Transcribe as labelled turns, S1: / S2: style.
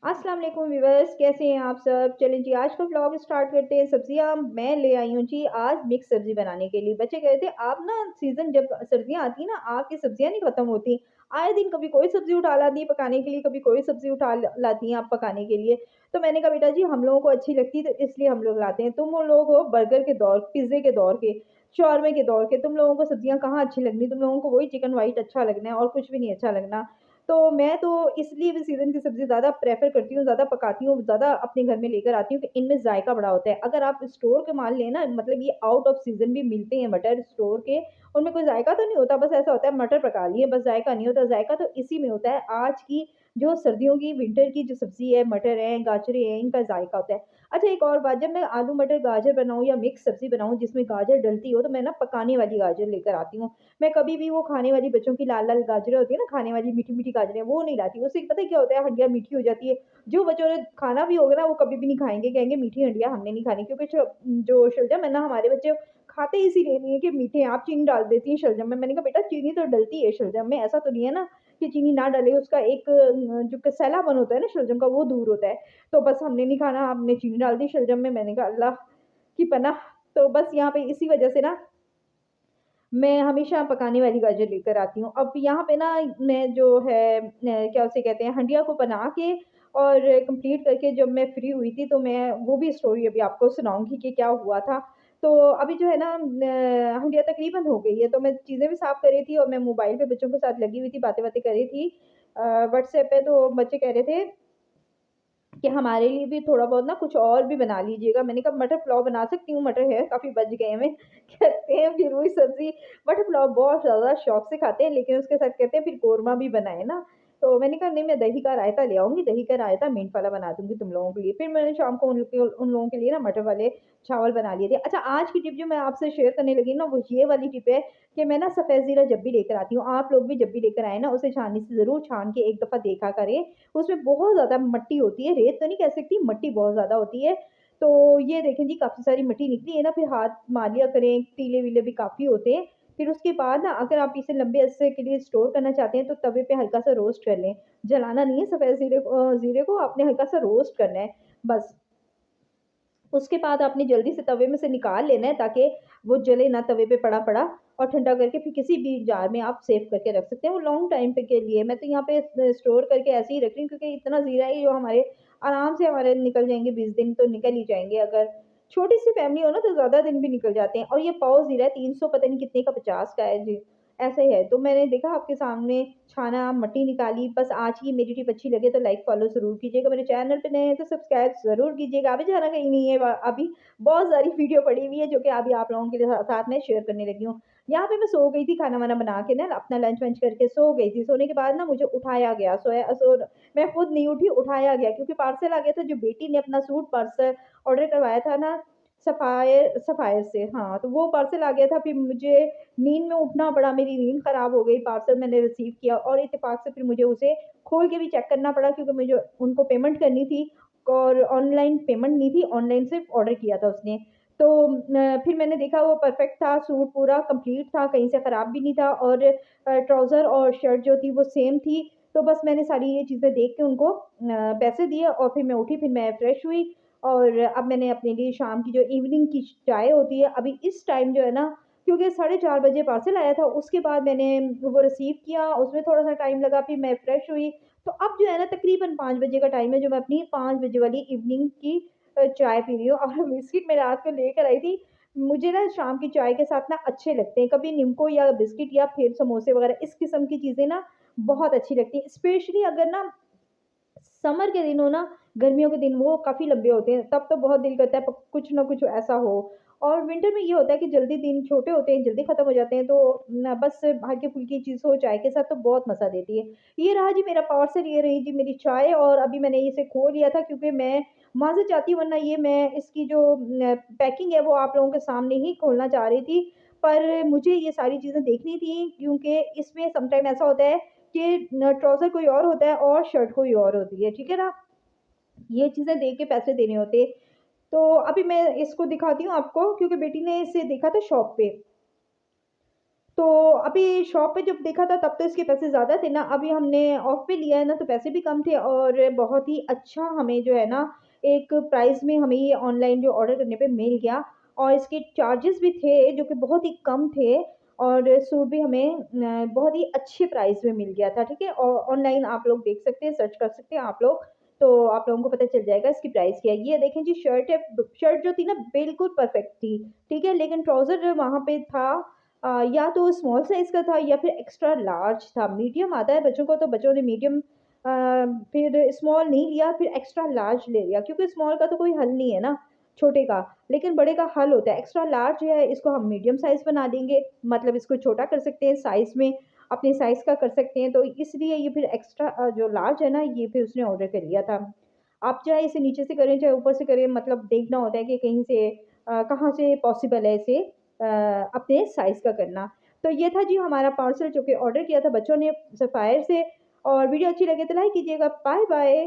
S1: अस्सलाम वालेकुम व्यूअर्स, कैसे हैं आप सब? चलें जी, आज का व्लॉग स्टार्ट करते हैं। सब्जियां मैं ले आई हूँ जी आज मिक्स सब्जी बनाने के लिए। बच्चे कह रहे थे आप ना सीजन जब सर्दियां आती हैं ना आपकी सब्जियां नहीं खत्म होती। आए दिन कभी कोई सब्जी उठा लाती है पकाने के लिए, कभी कोई सब्जी लाती हैं आप पकाने के लिए। तो मैंने कहा बेटा जी हम लोगों को अच्छी लगती है तो इसलिए हम लोग लाते हैं। तुम लोग हो बर्गर के दौर, पिज्जे के दौर के, शौरमे के दौर के, तुम लोगों को सब्जियां कहाँ अच्छी लगनी, तुम लोगों को वही चिकन व्हाइट अच्छा लगना है और कुछ भी नहीं अच्छा लगना। तो मैं तो इसलिए भी सीज़न की सब्ज़ी ज़्यादा प्रेफ़र करती हूँ, ज़्यादा पकाती हूँ, ज़्यादा अपने घर में लेकर आती हूँ कि इनमें ज़ायका बड़ा होता है। अगर आप स्टोर के माल लें ना मतलब ये आउट ऑफ सीज़न भी मिलते हैं मटर स्टोर के, उनमें कोई ज़ायका तो नहीं होता, बस ऐसा होता है मटर पका लिए, बस ज़ायका नहीं होता। ज़ायका तो इसी में होता है, आज की जो सर्दियों की विंटर की जो सब्ज़ी है, मटर हैं, गाजरें हैं, इनका ज़ायका होता है। अच्छा एक और बात, जब मैं आलू मटर गाजर बनाऊँ या मिक्स सब्ज़ी बनाऊँ जिसमें गाजर डलती हो, तो मैं ना पकाने वाली गाजर लेकर आती हूँ। मैं कभी भी वो खाने वाली बच्चों की लाल-लाल गाजरें होती है ना, खाने वाली मीठी-मीठी गाजरें, वो नहीं लाती। उससे पता है क्या होता है, हड्डियाँ मीठी हो जाती है। जो बच्चों ने खाना भी होगा ना, वो कभी भी नहीं खाएँगे, कहेंगे मीठी हड्डियाँ हमने नहीं खानी क्योंकि जो शलजम है ना, हमारे बच्चे खाते इसीलिए नहीं है कि मीठे हैं, आप चीनी डाल देती हैं शलजम में। मैंने कहा बेटा चीनी तो डलती है शलजम में, ऐसा तो नहीं है ना कि चीनी ना डले, उसका एक जो कसैलापन होता है ना शलजम का, वो दूर होता है। तो बस हमने नहीं खाना, आपने चीनी डाल दी शलजम में। मैंने कहा अल्लाह की पनाह। तो बस यहाँ पे इसी वजह से ना मैं हमेशा पकाने वाली गाजर लेकर आती हूँ। अब यहाँ पे ना मैं जो है क्या उसे कहते हैं हंडिया को बना के और कंप्लीट करके जब मैं फ्री हुई थी तो मैं वो भी स्टोरी अभी आपको सुनाऊँगी कि क्या हुआ था। तो अभी जो है ना हंडिया तकरीबन हो गई है तो मैं चीज़ें भी साफ़ कर रही थी और मैं मोबाइल पे बच्चों के साथ लगी हुई थी, बातें-वातें कर रही थी। व्हाट्सएप पे तो बच्चे कह रहे थे कि हमारे लिए भी थोड़ा बहुत ना कुछ और भी बना लीजिएगा। मैंने कहा मटर पुलाव बना सकती हूँ, मटर है काफ़ी बच गए हैं। कहते हैं फिर वही सब्ज़ी मटर पुलाव बहुत ज़्यादा शौक से खाते हैं, लेकिन उसके साथ कहते हैं फिर कोरमा भी बनाएँ ना। तो मैंने कहा नहीं मैं दही का रायता ले आऊँगी, दही का रायता मिंट वाला बना दूँगी तुम लोगों के लिए। फिर मैंने शाम को उन लोगों के लिए ना मटर वाले चावल बना लिए थे। अच्छा आज की टिप जो मैं आपसे शेयर करने लगी ना वो ये वाली टिप है कि मैं ना सफ़ेद ज़ीरा जब भी लेकर आती हूँ, आप लोग भी जब भी लेकर आएँ ना उसे छाननी से ज़रूर छान के एक दफ़ा देखा करें। उसमें बहुत ज़्यादा मट्टी होती है, रेत तो नहीं कह सकती, मट्टी बहुत ज़्यादा होती है। तो ये देखें जी काफ़ी सारी मट्टी निकली है ना, फिर हाथ मार लिया करें, टीले-वीले भी काफ़ी होते हैं। फिर उसके बाद ना अगर आप इसे लंबे अरसे के लिए स्टोर करना चाहते हैं, तो तवे पे हल्का-सा रोस्ट कर लें। जलाना नहीं है सफ़ेद ज़ीरे को आपने हल्का-सा रोस्ट करना है, बस। उसके बाद आपने जल्दी से तवे में से निकाल लेना है ताकि वो जले ना तवे पे पड़ा-पड़ा और ठंडा करके फिर किसी भी जार में आप सेव करके रख सकते हैं। वो लॉन्ग टाइम पे के लिए मैं तो यहाँ पे स्टोर करके ऐसे ही रख रही हूँ क्योंकि इतना ज़ीरा है जो हमारे आराम से हमारे निकल जाएँगे 20 दिन तो निकल ही जाएँगे। अगर छोटी-सी फैमिली हो ना तो ज़्यादा दिन भी निकल जाते हैं और ये पाव ज़ीरा है 300 पता नहीं कितने का 50 का है जी, ऐसा ही है। तो मैंने देखा आपके सामने छाना, मट्टी निकाली, बस आज की मेरी टिप अच्छी लगे तो लाइक फ़ॉलो ज़रूर कीजिएगा। मेरे चैनल पे नए हैं तो सब्सक्राइब ज़रूर कीजिएगा। अभी जाना कहीं नहीं है अभी बहुत सारी वीडियो पड़ी हुई है जो कि अभी आप लोगों के लिए साथ में शेयर करने लगी हूँ। यहाँ पे मैं सो गई थी खाना-वाना बना के ना अपना लंच-वंच करके सो गई थी। सोने के बाद ना मुझे उठाया गया, मैं खुद नहीं उठी, उठाया गया क्योंकि पार्सल आ गया था जो बेटी ने अपना सूट पार्सल ऑर्डर करवाया था ना सफ़ायर से, हाँ, तो वो पार्सल आ गया था फिर मुझे नींद में उठना पड़ा, मेरी नींद ख़राब हो गई, पार्सल मैंने रिसीव किया और इत्तेफ़ाक से फिर मुझे उसे खोल के भी चेक करना पड़ा क्योंकि मुझे उनको पेमेंट करनी थी और ऑनलाइन पेमेंट नहीं थी, ऑनलाइन सिर्फ़ ऑर्डर किया था उसने। तो फिर मैंने देखा वो परफ़ेक्ट था, सूट पूरा कंप्लीट था, कहीं से ख़राब भी नहीं था और ट्राउज़र और शर्ट जो थी वो सेम थी। तो बस मैंने सारी ये चीज़ें देख के उनको पैसे दिए और फिर मैं उठी, फिर मैं फ्रेश हुई और अब मैंने अपने लिए शाम की जो इवनिंग की चाय होती है, अभी इस टाइम जो है ना क्योंकि 4:30 बजे पार्सल आया था, उसके बाद मैंने वो रिसीव किया, उसमें थोड़ा-सा टाइम लगा, फिर मैं फ्रेश हुई। तो अब जो है ना तकरीबन 5 बजे का टाइम है, जो मैं अपनी 5 बजे वाली इवनिंग की चाय पी रही हूँ और बिस्किट मैं रात को लेकर आई थी। मुझे ना शाम की चाय के साथ ना अच्छे लगते हैं, कभी निम्को या बिस्किट या फिर समोसे वगैरह इस किस्म की चीज़ें ना बहुत अच्छी लगती हैं। स्पेशली अगर ना समर के दिन हो ना, गर्मियों के दिन वो काफ़ी लंबे होते हैं, तब तो बहुत दिल करता है प कुछ ना कुछ ऐसा हो। और विंटर में ये होता है कि जल्दी दिन छोटे होते हैं, जल्दी खत्म हो जाते हैं, तो ना बस हल्की-फुल्की चीज़ हो चाय के साथ तो बहुत मज़ा देती है। ये रहा जी मेरा पार्सल, ये रही जी मेरी चाय और अभी मैंने इसे खोल लिया था क्योंकि मैं माज़ीद चाहती वरना ये मैं इसकी जो पैकिंग है वो आप लोगों के सामने ही खोलना चाह रही थी। पर मुझे ये सारी चीज़ें देखनी थी क्योंकि इसमें समटाइम ऐसा होता है कि न ट्राउज़र कोई और होता है और शर्ट कोई और होती है, ठीक है ना? ये चीज़ें देख के पैसे देने होते। तो अभी मैं इसको दिखाती हूँ आपको क्योंकि बेटी ने इसे देखा था शॉप पे। तो अभी शॉप पे जब देखा था तब तो इसके पैसे ज़्यादा थे ना, अभी हमने ऑफ पे लिया है ना तो पैसे भी कम थे और बहुत ही अच्छा हमें जो है ना एक प्राइस में हमें ये ऑनलाइन जो ऑर्डर करने पे मिल गया और इसके चार्जेस भी थे जो कि बहुत ही कम थे और सूट भी हमें बहुत ही अच्छे प्राइस में मिल गया था, ठीक है? और ऑनलाइन आप लोग देख सकते हैं, सर्च कर सकते हैं आप लोग, तो आप लोगों को पता चल जाएगा इसकी प्राइस क्या है। ये देखें जी शर्ट है, शर्ट जो थी ना बिल्कुल परफेक्ट थी, ठीक है? लेकिन ट्राउज़र जो वहाँ पे था या तो स्मॉल साइज़ का था या फिर एक्स्ट्रा लार्ज था। मीडियम आता है बच्चों को तो बच्चों ने मीडियम फिर स्मॉल नहीं लिया, फिर एक्स्ट्रा लार्ज ले लिया क्योंकि स्मॉल का तो कोई हल नहीं है ना, छोटे का। लेकिन बड़े का हल होता है। एक्स्ट्रा लार्ज है, इसको हम मीडियम साइज़ बना देंगे, मतलब इसको छोटा कर सकते हैं साइज़ में, अपने साइज़ का कर सकते हैं। तो इसलिए ये फिर एक्स्ट्रा जो लार्ज है ना, ये फिर उसने ऑर्डर कर लिया था। आप चाहे इसे नीचे से करें, चाहे ऊपर से करें, मतलब देखना होता है कि कहीं से कहाँ से पॉसिबल है इसे अपने साइज़ का करना। तो ये था जी हमारा पार्सल जो कि ऑर्डर किया था बच्चों ने सफ़ायर से और वीडियो अच्छी लगे तो लाइक कीजिएगा। Bye bye.